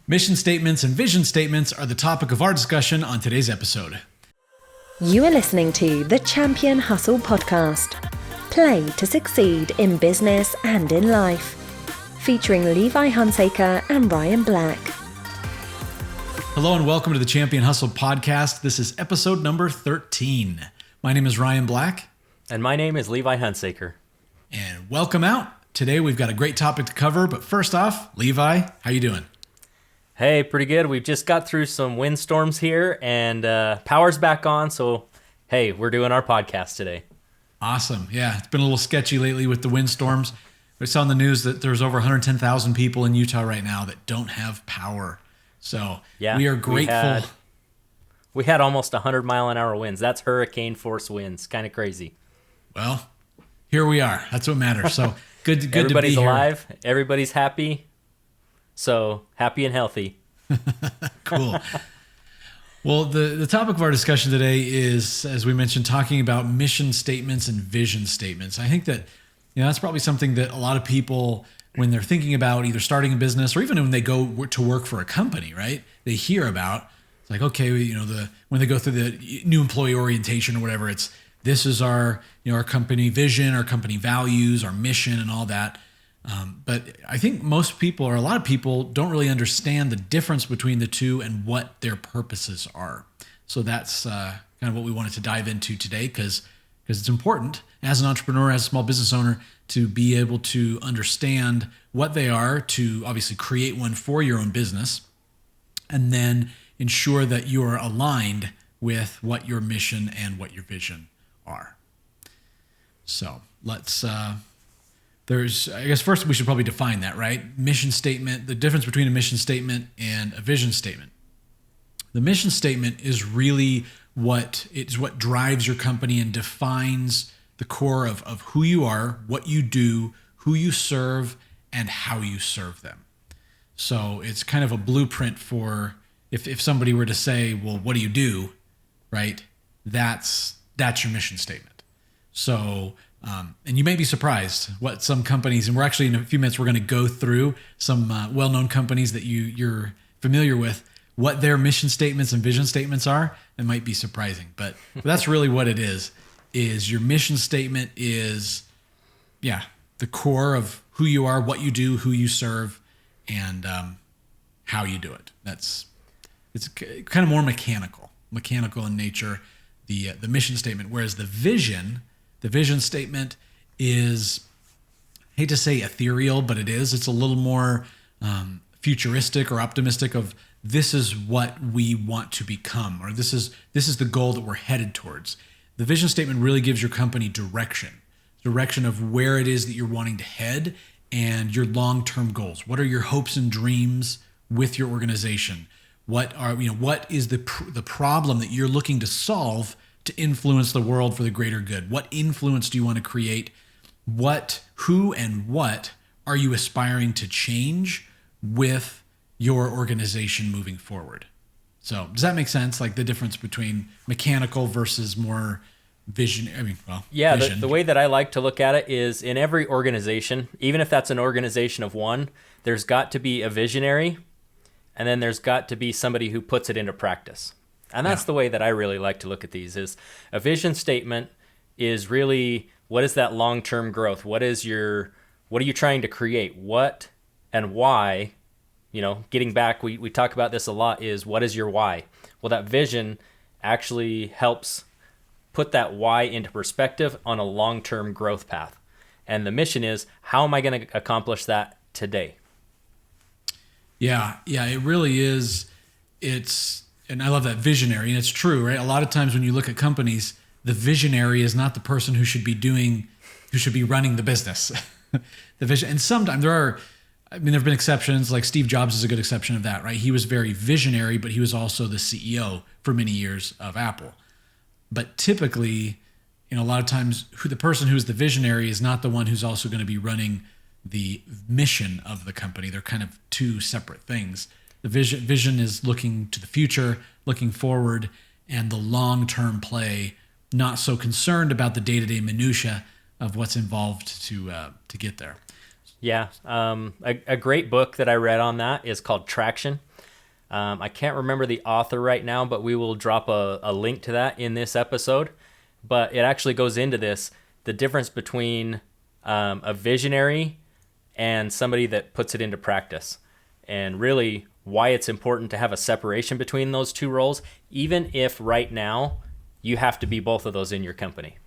Mission statements and vision statements are the topic of our discussion on today's episode. You are listening to the Champion Hustle podcast. Play to succeed in business and in life. Featuring Levi Hunsaker and Ryan Black. Hello and welcome to the Champion Hustle podcast. This is episode number 13. My name is Ryan Black. And my name is Levi Hunsaker. And welcome out. Today we've got a great topic to cover, but first off, Levi, how you doing? Hey, pretty good. We've just got through some windstorms here and power's back on, so hey, we're doing our podcast today. Awesome. Yeah, it's been a little sketchy lately with the windstorms. I saw in the news that there's over 110,000 people in Utah right now that don't have power. So yeah, we are grateful. We had almost 100-mile-an-hour winds. That's hurricane force winds. Kind of crazy. Well, here we are. That's what matters. So good to be here. Everybody's alive. Everybody's happy. So happy and healthy. Cool. Well, the topic of our discussion today is, as we mentioned, talking about mission statements and vision statements. I think that that's probably something that a lot of people, when they're thinking about either starting a business or even when they go to work for a company, right? They hear about, it's like, okay, when they go through the new employee orientation or whatever, it's this is our our company vision, our company values, our mission, and all that. But I think most people, or a lot of people, don't really understand the difference between the two and what their purposes are. So that's kind of what we wanted to dive into today, because it's important as an entrepreneur, as a small business owner, to be able to understand what they are, to obviously create one for your own business, and then ensure that you are aligned with what your mission and what your vision are. So let's, I guess first we should probably define that, right? Mission statement, the difference between a mission statement and a vision statement. The mission statement is really what drives your company and defines the core of who you are, what you do, who you serve, and how you serve them. So it's kind of a blueprint for if somebody were to say, well, what do you do, right? That's your mission statement. So, and you may be surprised what some companies, and we're actually in a few minutes, we're going to go through some well-known companies that you're familiar with, what their mission statements and vision statements are. It might be surprising, but that's really what it is your mission statement is, the core of who you are, what you do, who you serve, and how you do it. It's kind of more mechanical in nature, the mission statement, whereas the vision statement is, I hate to say ethereal, but it's a little more futuristic or optimistic of this is what we want to become, or this is the goal that we're headed towards. The vision statement really gives your company direction of where it is that you're wanting to head and your long-term goals. What are your hopes and dreams with your organization? What is the problem that you're looking to solve to influence the world for the greater good? What influence do you want to create? Who and what are you aspiring to change with your organization moving forward? So does that make sense? Like the difference between mechanical versus more vision? Vision. The way that I like to look at it is in every organization, even if that's an organization of one, there's got to be a visionary, and then there's got to be somebody who puts it into practice. And that's the way that I really like to look at these. Is a vision statement is really, what is that long-term growth? What are you trying to create? What and why? Getting back, we talk about this a lot, is what is your why? Well, that vision actually helps put that why into perspective on a long-term growth path. And the mission is, how am I going to accomplish that today? Yeah, it really is. And I love that visionary, and it's true, right? A lot of times when you look at companies, the visionary is not the person who should be running the business. The vision, and sometimes there have been exceptions, like Steve Jobs is a good exception of that, right? He was very visionary, but he was also the CEO for many years of Apple. But typically, a lot of times, the person who's the visionary is not the one who's also going to be running the mission of the company. They're kind of two separate things. The vision is looking to the future, looking forward, and the long-term play, not so concerned about the day-to-day minutia of what's involved to get there. Yeah. A great book that I read on that is called Traction. I can't remember the author right now, but we will drop a link to that in this episode. But it actually goes into this, the difference between a visionary and somebody that puts it into practice, and really why it's important to have a separation between those two roles, even if right now you have to be both of those in your company.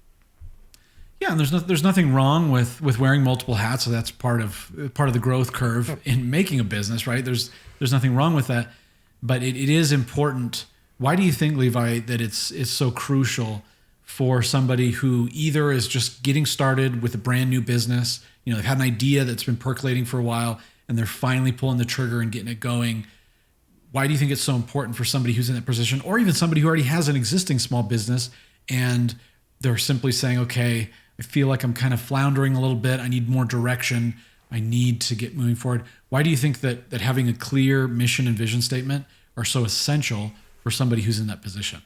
Yeah, and there's nothing wrong with wearing multiple hats. So that's part of the growth curve in making a business, right? There's nothing wrong with that, but it is important. Why do you think, Levi, that it's so crucial for somebody who either is just getting started with a brand new business, they've had an idea that's been percolating for a while, and they're finally pulling the trigger and getting it going? Why do you think it's so important for somebody who's in that position, or even somebody who already has an existing small business and they're simply saying, okay, I feel like I'm kind of floundering a little bit. I need more direction. I need to get moving forward. Why do you think that having a clear mission and vision statement are so essential for somebody who's in that position?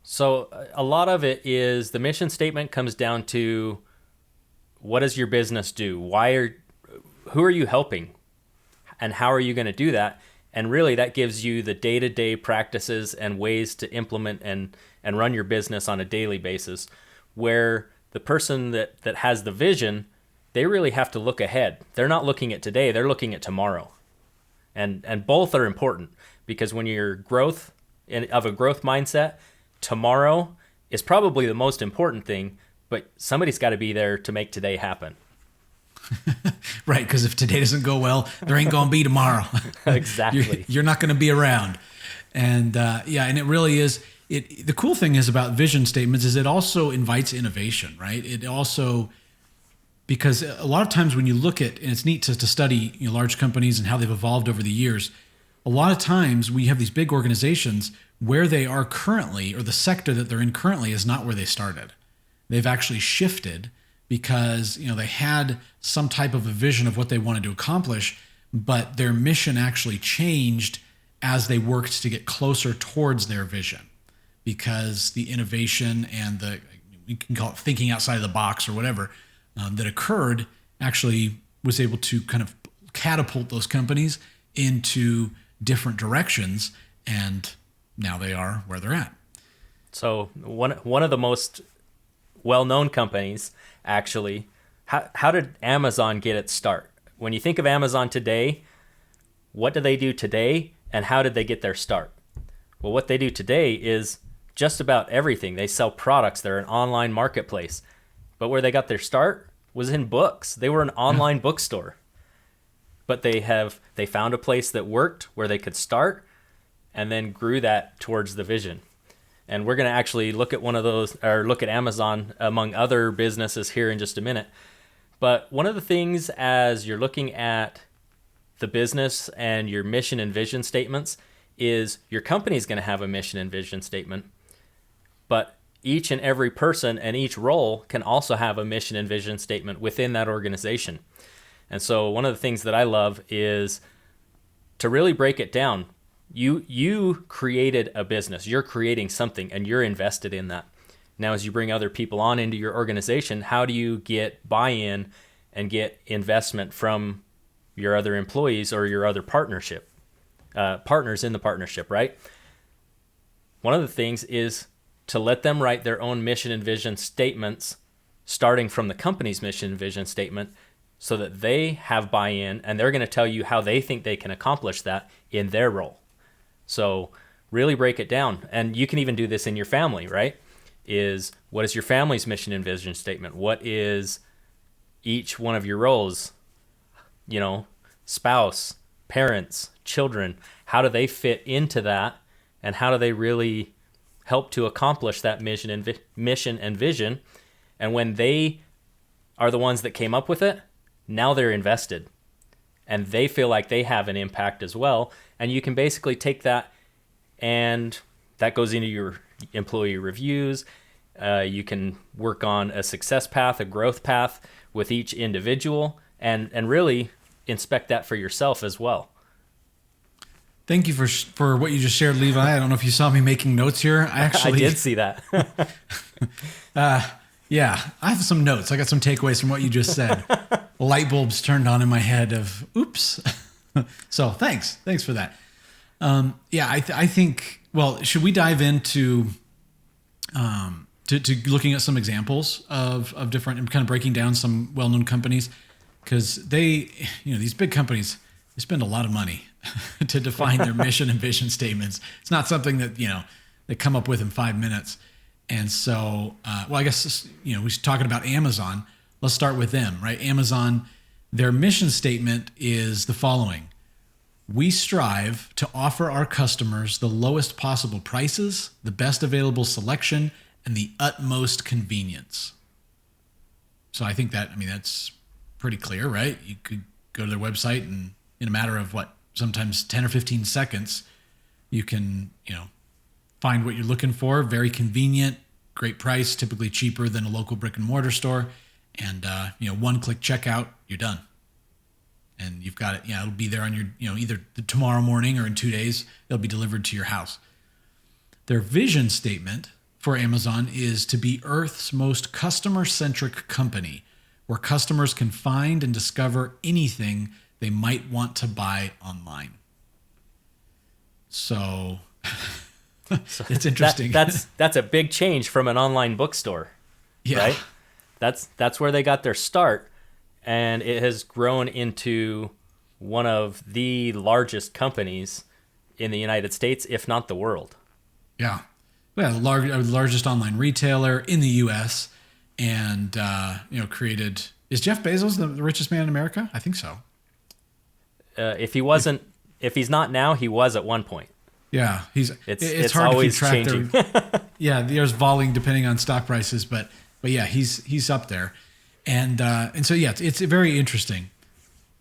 So a lot of it is the mission statement comes down to, what does your business do? Who are you helping? And how are you going to do that? And really that gives you the day-to-day practices and ways to implement and run your business on a daily basis, where the person that has the vision, they really have to look ahead. They're not looking at today, they're looking at tomorrow. And both are important, because when you're of a growth mindset, tomorrow is probably the most important thing, but somebody's got to be there to make today happen. Right, because if today doesn't go well, there ain't going to be tomorrow. Exactly. You're not going to be around. And and it really is. The cool thing is about vision statements is it also invites innovation, right? It also, because a lot of times when you look at, and it's neat to study large companies and how they've evolved over the years, a lot of times we have these big organizations where they are currently, or the sector that they're in currently, is not where they started. They've actually shifted because they had some type of a vision of what they wanted to accomplish, but their mission actually changed as they worked to get closer towards their vision, because the innovation and we can call it thinking outside of the box or whatever, that occurred actually was able to kind of catapult those companies into different directions, and now they are where they're at. So one of the most well-known companies, actually, how did Amazon get its start? When you think of Amazon today, what do they do today, and how did they get their start? Well, what they do today is just about everything. They sell products. They're an online marketplace. But where they got their start was in books. They were an online bookstore. But they found a place that worked where they could start, and then grew that towards the vision. And we're going to actually look at one of those, or look at Amazon among other businesses here in just a minute. But one of the things, as you're looking at the business and your mission and vision statements, is your company's going to have a mission and vision statement, but each and every person and each role can also have a mission and vision statement within that organization. And so one of the things that I love is to really break it down. You created a business, you're creating something, and you're invested in that. Now, as you bring other people on into your organization, how do you get buy-in and get investment from your other employees or your other partners in the partnership, right? One of the things is to let them write their own mission and vision statements, starting from the company's mission and vision statement, so that they have buy-in, and they're going to tell you how they think they can accomplish that in their role. So really break it down. And you can even do this in your family, right? What is your family's mission and vision statement? What is each one of your roles? Spouse, parents, children, how do they fit into that? And how do they really help to accomplish that mission and vision? And when they are the ones that came up with it, now they're invested and they feel like they have an impact as well. And you can basically take that, and that goes into your employee reviews. You can work on a success path, a growth path with each individual, and really inspect that for yourself as well. Thank you for what you just shared, Levi. I don't know if you saw me making notes here. I did see that. Yeah, I have some notes. I got some takeaways from what you just said. Light bulbs turned on in my head of, oops. So thanks for that. Yeah, I think. Well, should we dive into to looking at some examples of different and kind of breaking down some well-known companies, because these big companies, they spend a lot of money to define their mission and vision statements. It's not something that they come up with in 5 minutes. And so, I guess we're talking about Amazon. Let's start with them, right? Amazon, their mission statement is the following: we strive to offer our customers the lowest possible prices, the best available selection, and the utmost convenience. So I think that's pretty clear, right? You could go to their website and in a matter of sometimes 10 or 15 seconds, you can, find what you're looking for. Very convenient, great price, typically cheaper than a local brick and mortar store. And, one-click checkout, you're done. And you've got it. Yeah, it'll be there on your, either tomorrow morning or in 2 days, it'll be delivered to your house. Their vision statement for Amazon is to be Earth's most customer-centric company, where customers can find and discover anything they might want to buy online. So it's interesting. That's a big change from an online bookstore, right? That's where they got their start, and it has grown into one of the largest companies in the United States, if not the world. Yeah. Well, the largest online retailer in the U.S. and created. Is Jeff Bezos the richest man in America? I think so. If he's not now, he was at one point. Yeah, it's hard always to keep track. changing. Yeah, there's volleying depending on stock prices, but yeah, he's up there, and so yeah, it's very interesting.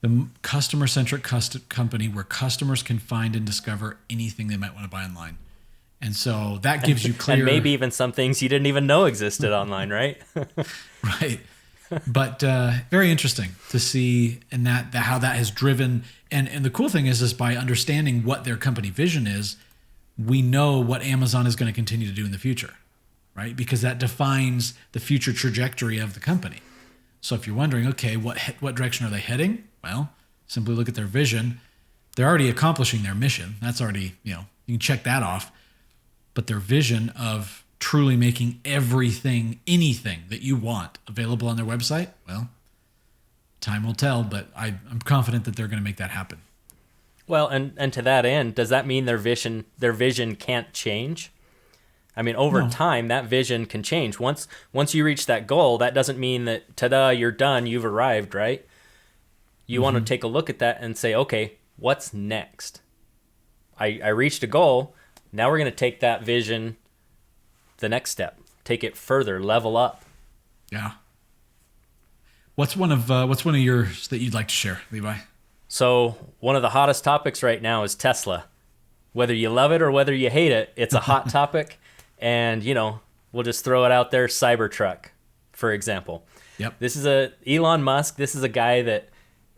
The customer-centric company where customers can find and discover anything they might want to buy online. And so that gives you clear... And maybe even some things you didn't even know existed online, right? Right. But very interesting to see and that how that has driven... And the cool thing is by understanding what their company vision is, we know what Amazon is going to continue to do in the future, right? Because that defines the future trajectory of the company. So if you're wondering, okay, what direction are they heading? Well, simply look at their vision. They're already accomplishing their mission. That's already, you can check that off. But their vision of truly making anything that you want available on their website, well, time will tell, but I'm confident that they're going to make that happen. Well, and to that end, does that mean their vision can't change? I mean, over time, that vision can change. Once you reach that goal, that doesn't mean that, ta-da, you're done, you've arrived, right? You want to take a look at that and say, okay, what's next? I reached a goal. Now we're going to take that vision the next step, take it further, level up. Yeah. What's one of yours that you'd like to share, Levi? So one of the hottest topics right now is Tesla. Whether you love it or whether you hate it, it's a hot topic. And, we'll just throw it out there, Cybertruck, for example. Yep. This is Elon Musk. This is a guy that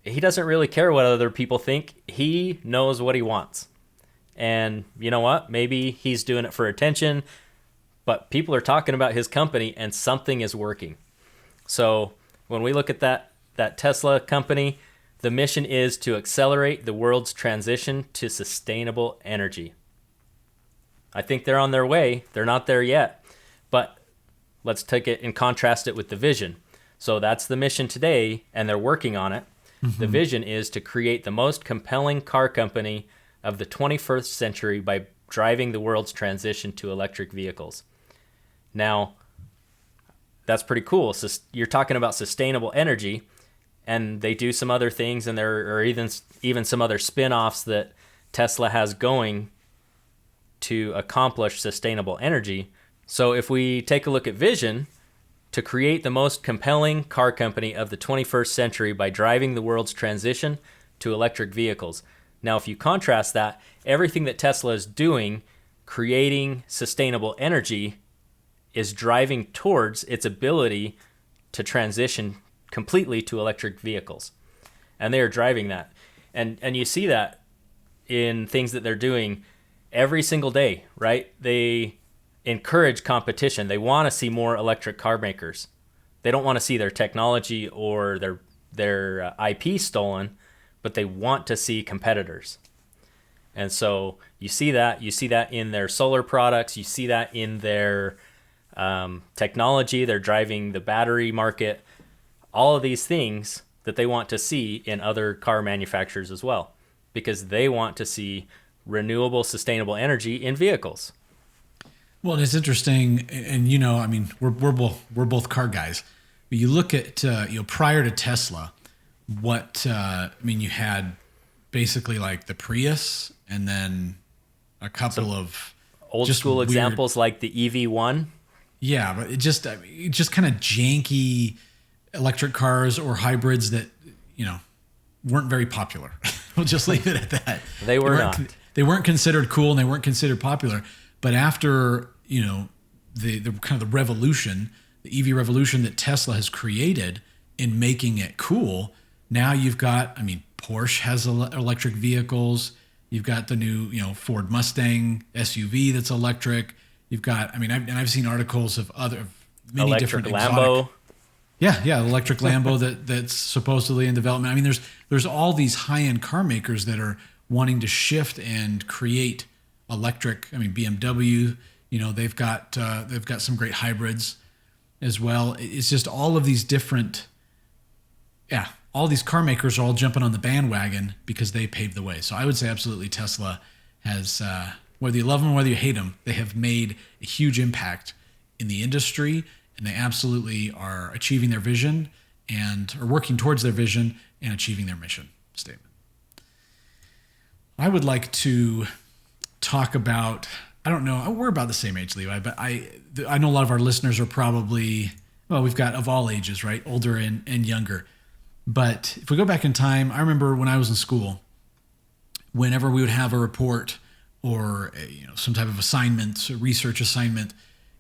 he doesn't really care what other people think. He knows what he wants. And you know what? Maybe he's doing it for attention, but people are talking about his company and something is working. So when we look at that Tesla company, the mission is to accelerate the world's transition to sustainable energy. I think they're on their way. They're not there yet, but let's take it and contrast it with the vision. So that's the mission today, and they're working on it. Mm-hmm. The vision is to create the most compelling car company of the 21st century by driving the world's transition to electric vehicles. Now, that's pretty cool. So you're talking about sustainable energy, and they do some other things, and there are even some other spin-offs that Tesla has going to accomplish sustainable energy. So if we take a look at vision, to create the most compelling car company of the 21st century by driving the world's transition to electric vehicles. Now, if you contrast that, everything that Tesla is doing, creating sustainable energy, is driving towards its ability to transition completely to electric vehicles. And they are driving that. And you see that in things that they're doing every single day, right? They encourage competition. They want to see more electric car makers. They don't want to see their technology or their IP stolen, but they want to see competitors. And so you see that in their solar products, you see that in their technology, they're driving the battery market, all of these things that they want to see in other car manufacturers as well, because they want to see renewable, sustainable energy in vehicles. Well, and it's interesting, and I mean, we're both car guys. But you look at prior to Tesla, you had basically like the Prius, and then a couple of old school examples like the EV1. Yeah, but it just kind of janky electric cars or hybrids that weren't very popular. We'll just leave it at that. They weren't. They weren't considered cool, and they weren't considered popular. But after the kind of the revolution, the EV revolution that Tesla has created in making it cool, now you've got, Porsche has electric vehicles. You've got the new Ford Mustang SUV that's electric. You've got, I've seen articles of many electric different Lambo. Yeah, electric Lambo that's supposedly in development. There's all these high-end car makers that are wanting to shift and create electric. BMW, they've got some great hybrids as well. It's just all of these different, all these car makers are all jumping on the bandwagon because they paved the way. So I would say absolutely Tesla has, whether you love them or whether you hate them, they have made a huge impact in the industry, and they absolutely are achieving their vision and are working towards their vision and achieving their mission statement. I would like to talk about, I don't know, we're about the same age, Levi, but I know a lot of our listeners are probably, we've got of all ages, right? Older and younger. But if we go back in time, I remember when I was in school, whenever we would have a report or some type of assignment, a research assignment,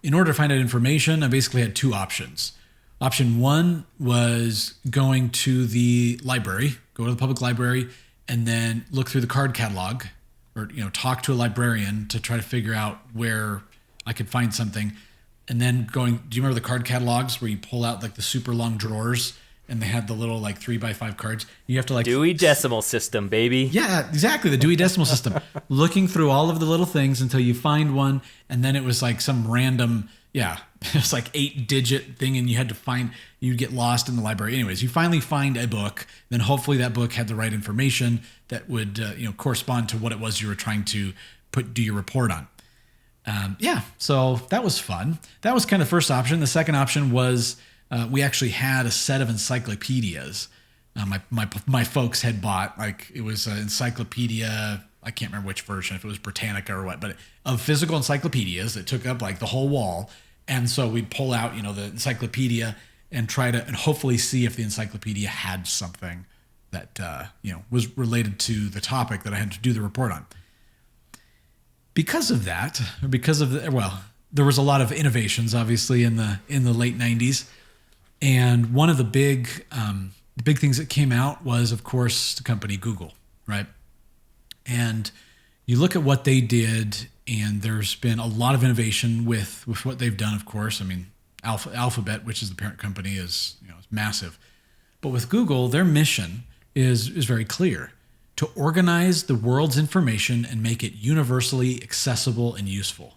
in order to find out information, I basically had two options. Option one was going to the library, go to the public library, and then look through the card catalog, or talk to a librarian to try to figure out where I could find something. And then do you remember the card catalogs where you pull out like the super long drawers and they had the little like 3x5 cards? You have to Dewey Decimal System, baby. Yeah, exactly. The Dewey Decimal System. Looking through all of the little things until you find one. And then it was like some random, it's like 8-digit thing, and you'd get lost in the library. Anyways, you finally find a book, then hopefully that book had the right information that would correspond to what it was you were trying to do your report on. So that was fun. That was kind of the first option. The second option was we actually had a set of encyclopedias. My folks had bought, like, it was an encyclopedia, I can't remember which version, if it was Britannica or what, but of physical encyclopedias that took up like the whole wall. And so we'd pull out, the encyclopedia and try to, and hopefully see if the encyclopedia had something that, was related to the topic that I had to do the report on. Because of that, there was a lot of innovations, obviously, in the late 90s. And one of the big things that came out was, of course, the company Google, right? And you look at what they did, and there's been a lot of innovation with what they've done, of course. Alphabet, which is the parent company, is massive. But with Google, their mission is very clear: to organize the world's information and make it universally accessible and useful.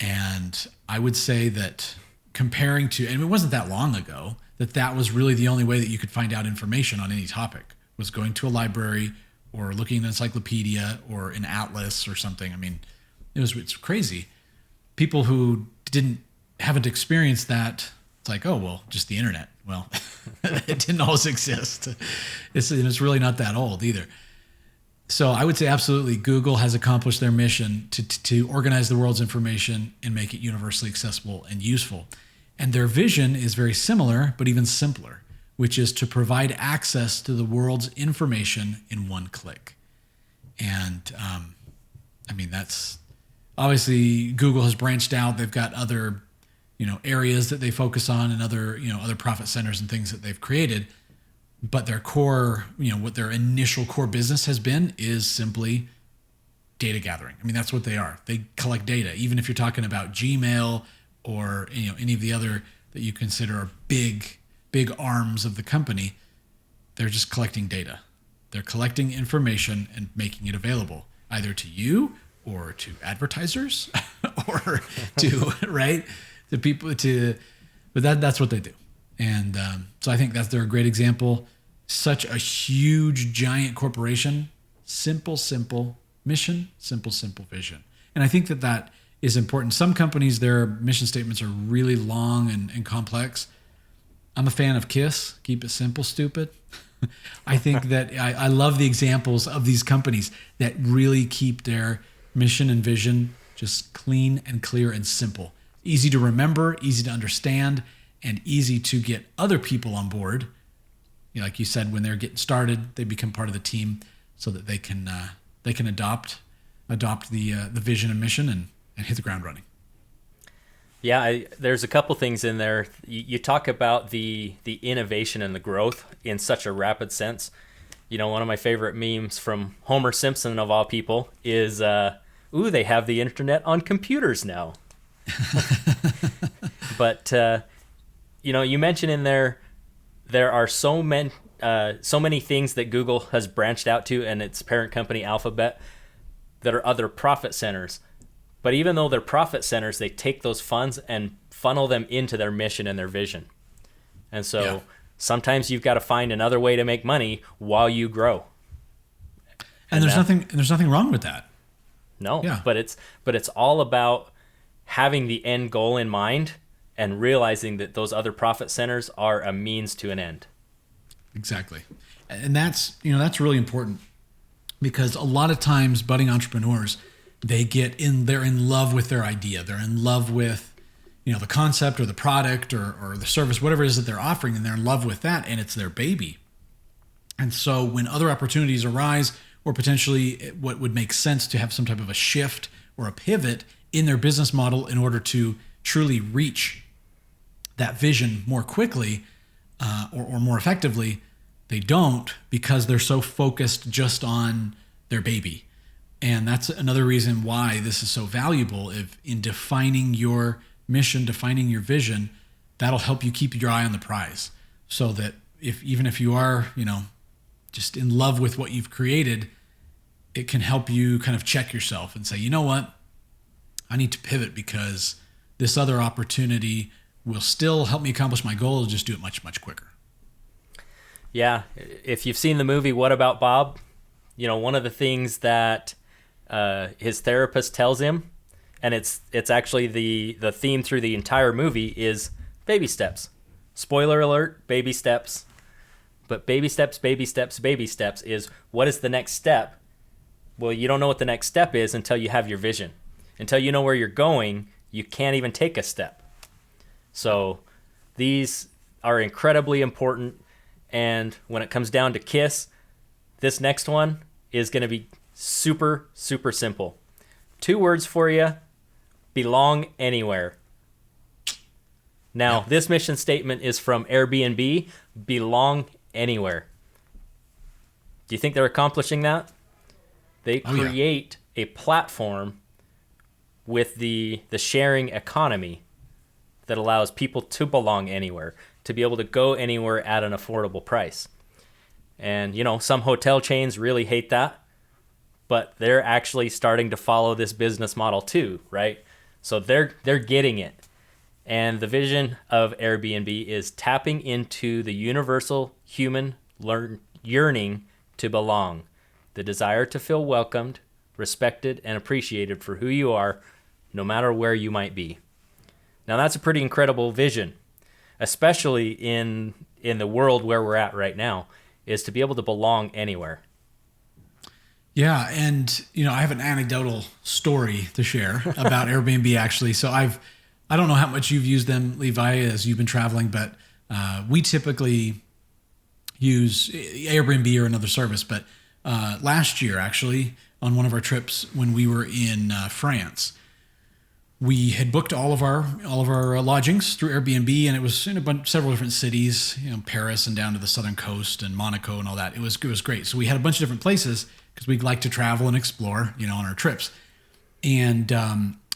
And I would say that comparing to, and it wasn't that long ago, that was really the only way that you could find out information on any topic, was going to a library or looking at an encyclopedia or an atlas or something. It's crazy. People who haven't experienced that, it's like, oh, well, just the internet. Well, it didn't always exist. It's really not that old either. So I would say absolutely Google has accomplished their mission to organize the world's information and make it universally accessible and useful. And their vision is very similar, but even simpler, which is to provide access to the world's information in one click. And that's obviously Google has branched out. They've got other, areas that they focus on, and other profit centers and things that they've created. But their core, what their initial core business has been is simply data gathering. That's what they are. They collect data. Even if you're talking about Gmail or any of the other that you consider are big arms of the company, they're just collecting data. They're collecting information and making it available. either to you or to advertisers or to, right, the people but that's what they do. And so I think they're a great example. Such a huge, giant corporation, simple mission, simple vision. And I think that is important. Some companies, their mission statements are really long and complex. I'm a fan of KISS, keep it simple, stupid. I think that I love the examples of these companies that really keep their mission and vision just clean and clear and simple. Easy to remember, easy to understand, and easy to get other people on board. You know, like you said, when they're getting started, they become part of the team so that they can adopt the vision and mission and hit the ground running. Yeah, there's a couple things in there. You talk about the innovation and the growth in such a rapid sense. You know, one of my favorite memes from Homer Simpson, of all people, is, they have the internet on computers now. But, you mentioned in there are so many things that Google has branched out to, and its parent company, Alphabet, that are other profit centers. But even though they're profit centers, they take those funds and funnel them into their mission and their vision. And so sometimes you've got to find another way to make money while you grow. And there's nothing wrong with that. No, but it's all about having the end goal in mind and realizing that those other profit centers are a means to an end. Exactly. And that's really important, because a lot of times budding entrepreneurs, they're in love with their idea. They're in love with, the concept or the product or the service, whatever it is that they're offering, and they're in love with that, and it's their baby. And so when other opportunities arise, or potentially what would make sense to have some type of a shift or a pivot in their business model in order to truly reach that vision more quickly or more effectively, they don't, because they're so focused just on their baby. And that's another reason why this is so valuable. If in defining your mission, defining your vision, that'll help you keep your eye on the prize, so that even if you are, just in love with what you've created, it can help you kind of check yourself and say, you know what, I need to pivot, because this other opportunity will still help me accomplish my goal. It'll just do it much, much quicker. Yeah. If you've seen the movie What About Bob, one of the things that his therapist tells him, and it's actually the theme through the entire movie, is baby steps. Spoiler alert, baby steps. But baby steps, baby steps, baby steps is, what is the next step? Well, you don't know what the next step is until you have your vision. Until you know where you're going, you can't even take a step. So these are incredibly important. And when it comes down to KISS, this next one is going to be super, super simple. 2 words for you: belong anywhere. Now, This mission statement is from Airbnb: belong anywhere. Do you think they're accomplishing that? They create a platform with the sharing economy that allows people to belong anywhere, to be able to go anywhere at an affordable price. And, some hotel chains really hate that, but they're actually starting to follow this business model too, right? So they're getting it. And the vision of Airbnb is tapping into the universal human yearning to belong, the desire to feel welcomed, respected, and appreciated for who you are, no matter where you might be. Now, that's a pretty incredible vision, especially in the world where we're at right now, is to be able to belong anywhere. Yeah, and I have an anecdotal story to share about Airbnb, actually. So I don't know how much you've used them, Levi, as you've been traveling, but we typically use Airbnb or another service. But last year, actually, on one of our trips when we were in France, we had booked all of our lodgings through Airbnb, and it was in several different cities, Paris and down to the southern coast and Monaco and all that. It was great. So we had a bunch of different places because we like to travel and explore, on our trips. And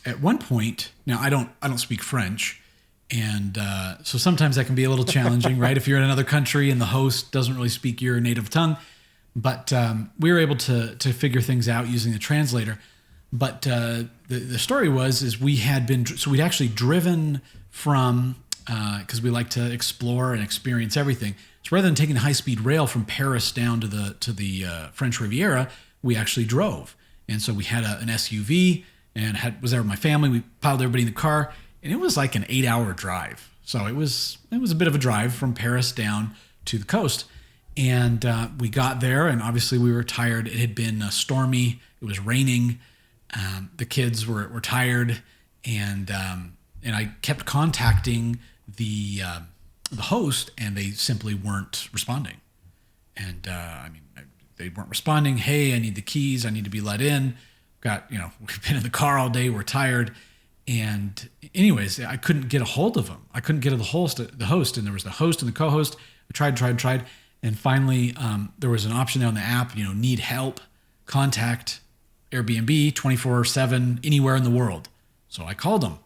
at one point, now I don't speak French, and so sometimes that can be a little challenging, right? If you're in another country and the host doesn't really speak your native tongue. But we were able to figure things out using the translator. But the story is we'd actually driven from, because we like to explore and experience everything. So rather than taking the high-speed rail from Paris down to the French Riviera, we actually drove. And so we had an SUV and was there with my family. We piled everybody in the car, and it was like an 8-hour drive. So it was a bit of a drive from Paris down to the coast. And we got there, and obviously we were tired. It had been stormy. It was raining. The kids were tired, and I kept contacting the host, and they simply weren't responding. And they weren't responding. Hey, I need the keys. I need to be let in. We've been in the car all day. We're tired. And anyways, I couldn't get a hold of them. I couldn't get to the host, and there was the host and the co-host. I tried. And finally, there was an option there on the app, need help, contact Airbnb 24/7, anywhere in the world. So I called them.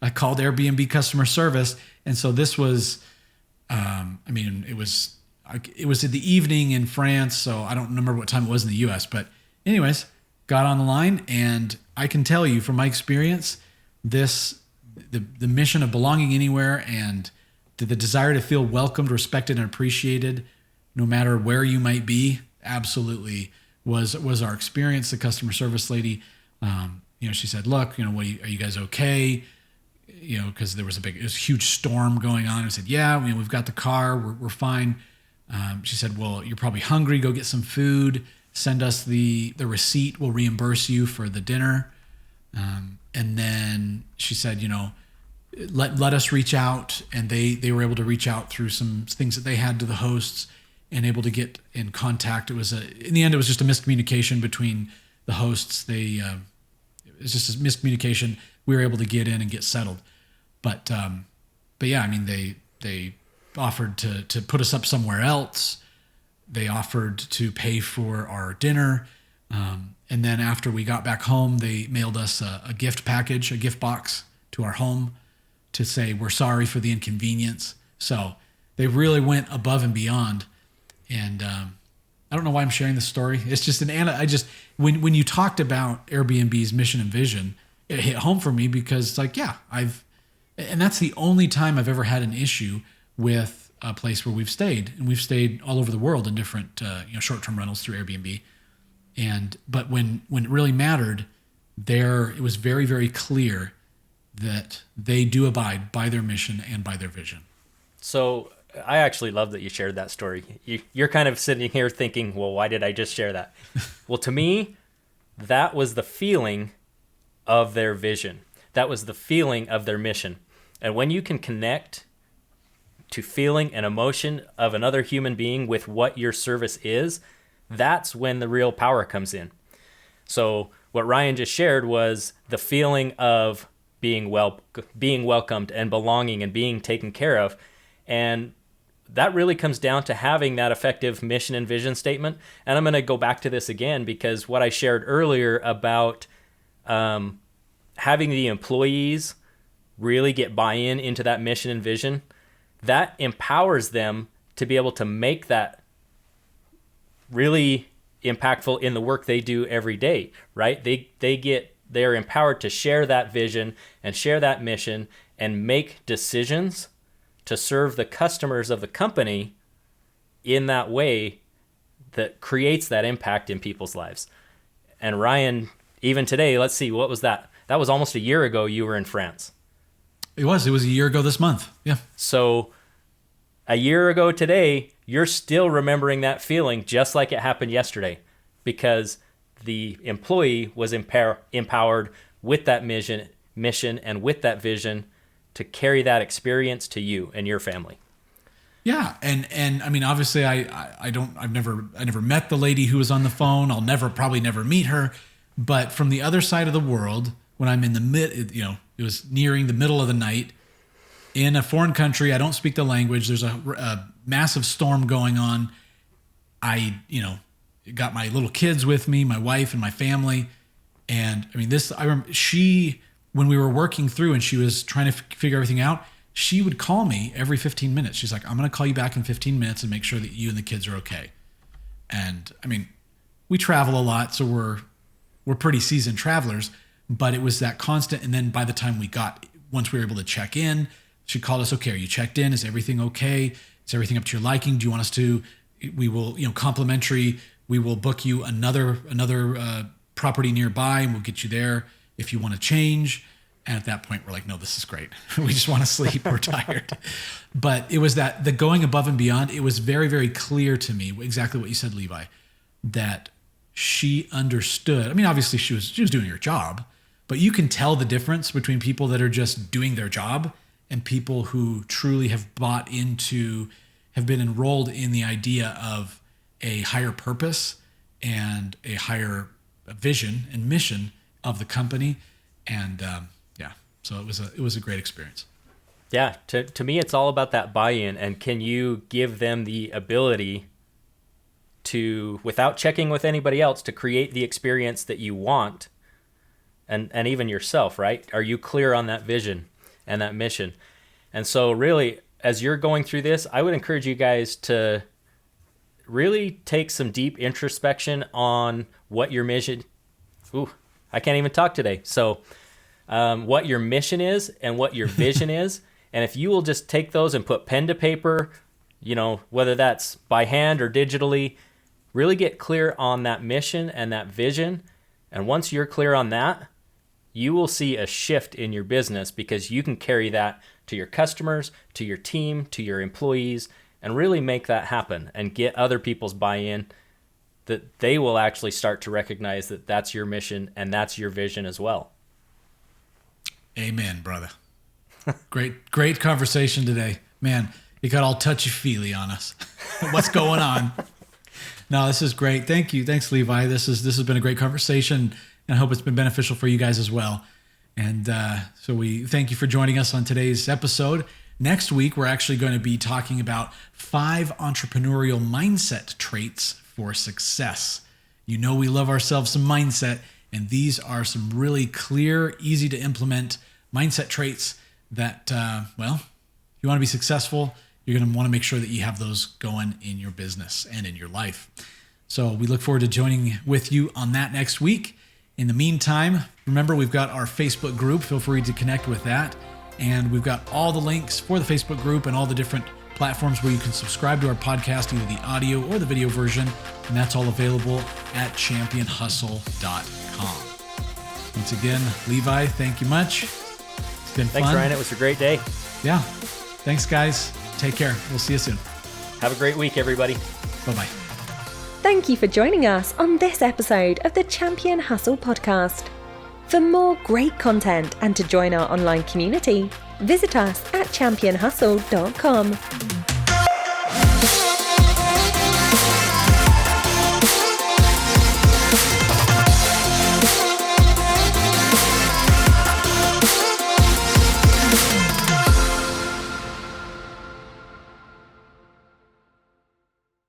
I called Airbnb customer service. And so this was, it was in the evening in France. So I don't remember what time it was in the US, but anyways, got on the line, and I can tell you from my experience, the mission of belonging anywhere and the desire to feel welcomed, respected, and appreciated, no matter where you might be, absolutely was our experience. The customer service lady, she said, "Look, are you guys okay?" Because there was a huge storm going on. I said, "Yeah, we've got the car, we're fine." She said, "Well, you're probably hungry. Go get some food. Send us the receipt. We'll reimburse you for the dinner." And then she said, let us reach out. And they were able to reach out through some things that they had to the hosts and able to get in contact. In the end, it was just a miscommunication between the hosts. It was just a miscommunication. We were able to get in and get settled. But yeah, they offered to put us up somewhere else. They offered to pay for our dinner. And then after we got back home, they mailed us a gift package, a gift box to our home to say, we're sorry for the inconvenience. So they really went above and beyond. And I don't know why I'm sharing this story. It's just when you talked about Airbnb's mission and vision, it hit home for me because it's like, yeah, and that's the only time I've ever had an issue with a place where we've stayed. And we've stayed all over the world in different short-term rentals through Airbnb. But when it really mattered, it was very, very clear that they do abide by their mission and by their vision. So I actually love that you shared that story. You're kind of sitting here thinking, well, why did I just share that? Well, to me, that was the feeling of their vision. That was the feeling of their mission. And when you can connect to feeling and emotion of another human being with what your service is, that's when the real power comes in. So what Ryan just shared was the feeling of being welcomed and belonging and being taken care of. And that really comes down to having that effective mission and vision statement. And I'm going to go back to this again because what I shared earlier about having the employees really get buy-in into that mission and vision, that empowers them to be able to make that really impactful in the work they do every day, right? They're empowered to share that vision and share that mission and make decisions to serve the customers of the company in that way that creates that impact in people's lives. And Ryan, even today, let's see, what was that? That was almost a year ago you were in France. It was a year ago this month. Yeah. So a year ago today, you're still remembering that feeling just like it happened yesterday because the employee was empowered with that mission and with that vision to carry that experience to you and your family. Yeah, and I mean, obviously, I've never met the lady who was on the phone. I'll probably never meet her. But from the other side of the world, when I'm in it was nearing the middle of the night in a foreign country. I don't speak the language. There's a massive storm going on. I got my little kids with me, my wife and my family, and I mean, I remember when we were working through and she was trying to figure everything out, she would call me every 15 minutes. She's like, I'm going to call you back in 15 minutes and make sure that you and the kids are okay. And I mean, we travel a lot, so we're pretty seasoned travelers, but it was that constant. And then by the time once we were able to check in, she called us, okay, are you checked in? Is everything okay? Is everything up to your liking? Do you want us to, we will, complimentary, we will book you another property nearby and we'll get you there if you want to change. And at that point, we're like, no, this is great. We just want to sleep. We're tired. But it was the going above and beyond. It was very, very clear to me exactly what you said, Levi, that she understood. I mean, obviously she was doing her job, but you can tell the difference between people that are just doing their job and people who truly have have been enrolled in the idea of a higher purpose and a higher vision and mission of the company. And so it was a great experience. Yeah, to me, it's all about that buy-in, and can you give them the ability to, without checking with anybody else, to create the experience that you want, and even yourself, right? Are you clear on that vision and that mission? And so really, as you're going through this, I would encourage you guys to really take some deep introspection on what your mission, I can't even talk today. So what your mission is and what your vision is. And if you will just take those and put pen to paper, whether that's by hand or digitally, really get clear on that mission and that vision. And once you're clear on that, you will see a shift in your business, because you can carry that to your customers, to your team, to your employees, and really make that happen and get other people's buy-in, that they will actually start to recognize that that's your mission and that's your vision as well. Amen, brother. Great conversation today. Man, it got all touchy-feely on us. What's going on? No, this is great. Thank you. Thanks, Levi. This has been a great conversation, and I hope it's been beneficial for you guys as well. And so we thank you for joining us on today's episode. Next week, we're actually going to be talking about 5 entrepreneurial mindset traits for success. We love ourselves some mindset, and these are some really clear, easy to implement mindset traits that, if you want to be successful, you're going to want to make sure that you have those going in your business and in your life. So we look forward to joining with you on that next week. In the meantime, remember, we've got our Facebook group. Feel free to connect with that. And we've got all the links for the Facebook group and all the different platforms where you can subscribe to our podcast, either the audio or the video version. And that's all available at championhustle.com. Once again, Levi, thank you much. It's been fun. Thanks, Ryan. It was a great day. Yeah. Thanks, guys. Take care. We'll see you soon. Have a great week, everybody. Bye-bye. Thank you for joining us on this episode of the Champion Hustle podcast. For more great content and to join our online community, visit us at championhustle.com.